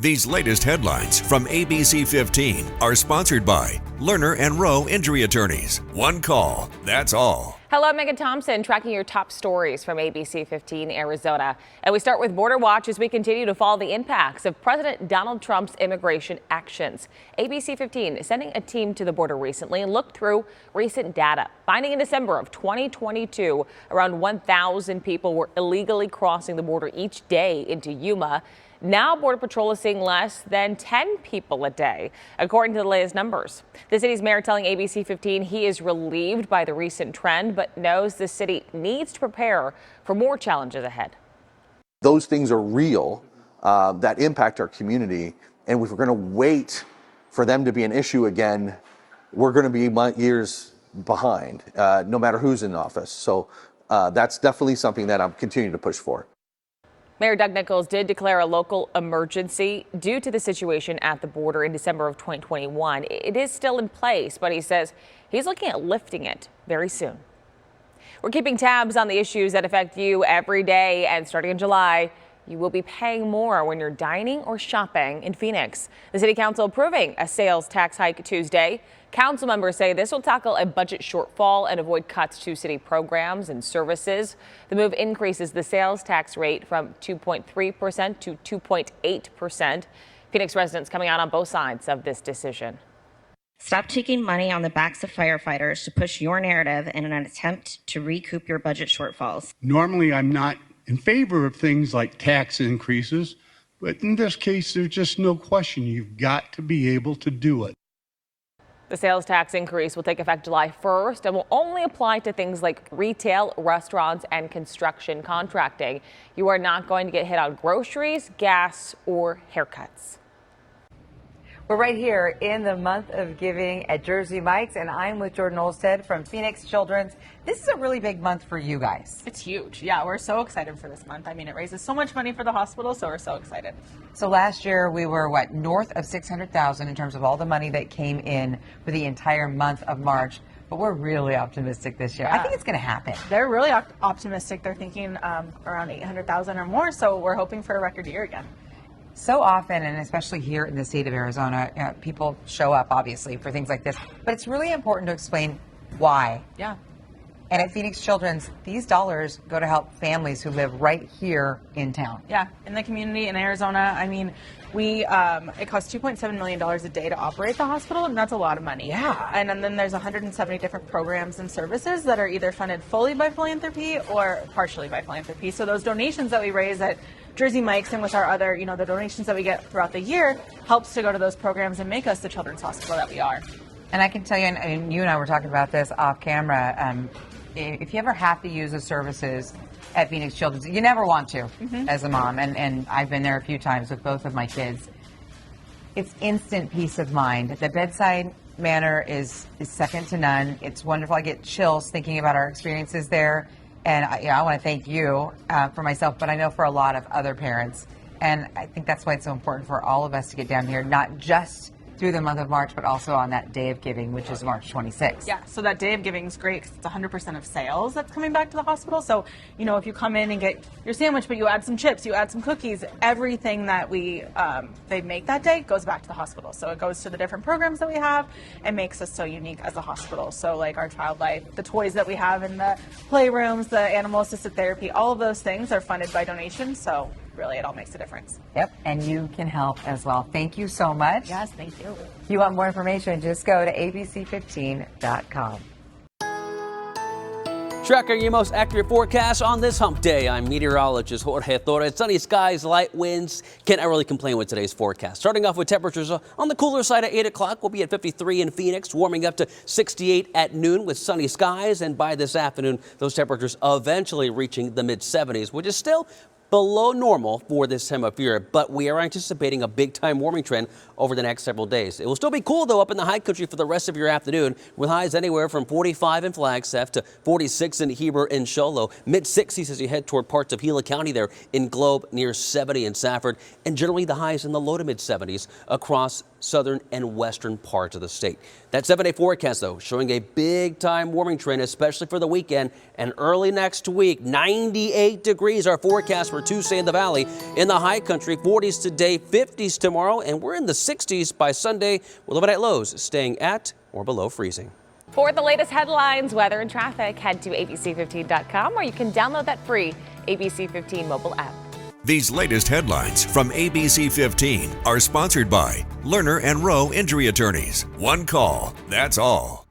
These latest headlines from ABC15 are sponsored by Lerner and Rowe Injury Attorneys. One call, that's all. Hello, Megan Thompson, tracking your top stories from ABC15 Arizona. And we start with Border Watch as we continue to follow the impacts of President Donald Trump's immigration actions. ABC15 sending a team to the border recently and looked through recent data, finding in December of 2022, around 1,000 people were illegally crossing the border each day into Yuma. Now Border Patrol is seeing less than 10 people a day, according to the latest numbers. The city's mayor telling ABC15 he is relieved by the recent trend, but knows the city needs to prepare for more challenges ahead. Those things are real that impact our community, and if we're going to wait for them to be an issue again, we're going to be years behind, no matter who's in office. So that's definitely something that I'm continuing to push for. Mayor Doug Nichols did declare a local emergency due to the situation at the border in December of 2021. It is still in place, but he says he's looking at lifting it very soon. We're keeping tabs on the issues that affect you every day, and starting in July, you will be paying more when you're dining or shopping in Phoenix. The city council approving a sales tax hike Tuesday. Council members say this will tackle a budget shortfall and avoid cuts to city programs and services. The move increases the sales tax rate from 2.3% to 2.8%. Phoenix residents coming out on both sides of this decision. Stop taking money on the backs of firefighters to push your narrative in an attempt to recoup your budget shortfalls. Normally, I'm not in favor of things like tax increases, but in this case, there's just no question. You've got to be able to do it. The sales tax increase will take effect July 1st and will only apply to things like retail, restaurants, and construction contracting. You are not going to get hit on groceries, gas, or haircuts. We're right here in the month of giving at Jersey Mike's, and I'm with Jordan Olstead from Phoenix Children's. This is a really big month for you guys. It's huge. Yeah, we're so excited for this month. I mean, it raises so much money for the hospital, so we're so excited. So last year we were, north of 600,000 in terms of all the money that came in for the entire month of March. But we're really optimistic this year. Yeah. I think it's going to happen. They're really optimistic. They're thinking around 800,000 or more, so we're hoping for a record year again. So often, and especially here in the state of Arizona, people show up, obviously, for things like this. But it's really important to explain why. Yeah. And at Phoenix Children's, these dollars go to help families who live right here in town. Yeah, in the community in Arizona. I mean, it costs $2.7 million a day to operate the hospital, and that's a lot of money. Yeah. And then there's 170 different programs and services that are either funded fully by philanthropy or partially by philanthropy. So those donations that we raise at Jersey Mike's and with our other, the donations that we get throughout the year helps to go to those programs and make us the children's hospital that we are. And I can tell you, and you and I were talking about this off camera, if you ever have to use the services at Phoenix Children's, you never want to as a mom, and I've been there a few times with both of my kids. It's instant peace of mind. The bedside manner is second to none. It's wonderful. I get chills thinking about our experiences there. And I want to thank you for myself, but I know for a lot of other parents. And I think that's why it's so important for all of us to get down here, not just through the month of March, but also on that day of giving, which is March 26th. Yeah, so that day of giving is great because it's 100% of sales that's coming back to the hospital. So, if you come in and get your sandwich, but you add some chips, you add some cookies, everything that they make that day goes back to the hospital. So it goes to the different programs that we have and makes us so unique as a hospital. So like our child life, the toys that we have in the playrooms, the animal assisted therapy, all of those things are funded by donations. So really, it all makes a difference. Yep, and you can help as well. Thank you so much. Yes, thank you. If you want more information, just go to abc15.com. Tracking your most accurate forecast on this hump day. I'm meteorologist Jorge Torres. Sunny skies, light winds. Can't really complain with today's forecast. Starting off with temperatures on the cooler side at 8 o'clock. We'll be at 53 in Phoenix, warming up to 68 at noon with sunny skies. And by this afternoon, those temperatures eventually reaching the mid-70s, which is still below normal for this time of year, but we are anticipating a big-time warming trend over the next several days. It will still be cool, though, up in the high country for the rest of your afternoon, with highs anywhere from 45 in Flagstaff to 46 in Heber and Show Low. Mid-60s as you head toward parts of Gila County there in Globe, near 70 in Safford, and generally the highs in the low to mid-70s across southern and western parts of the state. That 7-day forecast, though, showing a big-time warming trend, especially for the weekend and early next week. 98 degrees, our forecast for Tuesday in the valley. In the high country, 40s today, 50s tomorrow, and we're in the 60s by Sunday, with overnight lows staying at or below freezing. For the latest headlines, weather, and traffic, head to abc15.com, or you can download that free ABC15 mobile app. These latest headlines from ABC15 are sponsored by Lerner and Rowe Injury Attorneys. One call, that's all.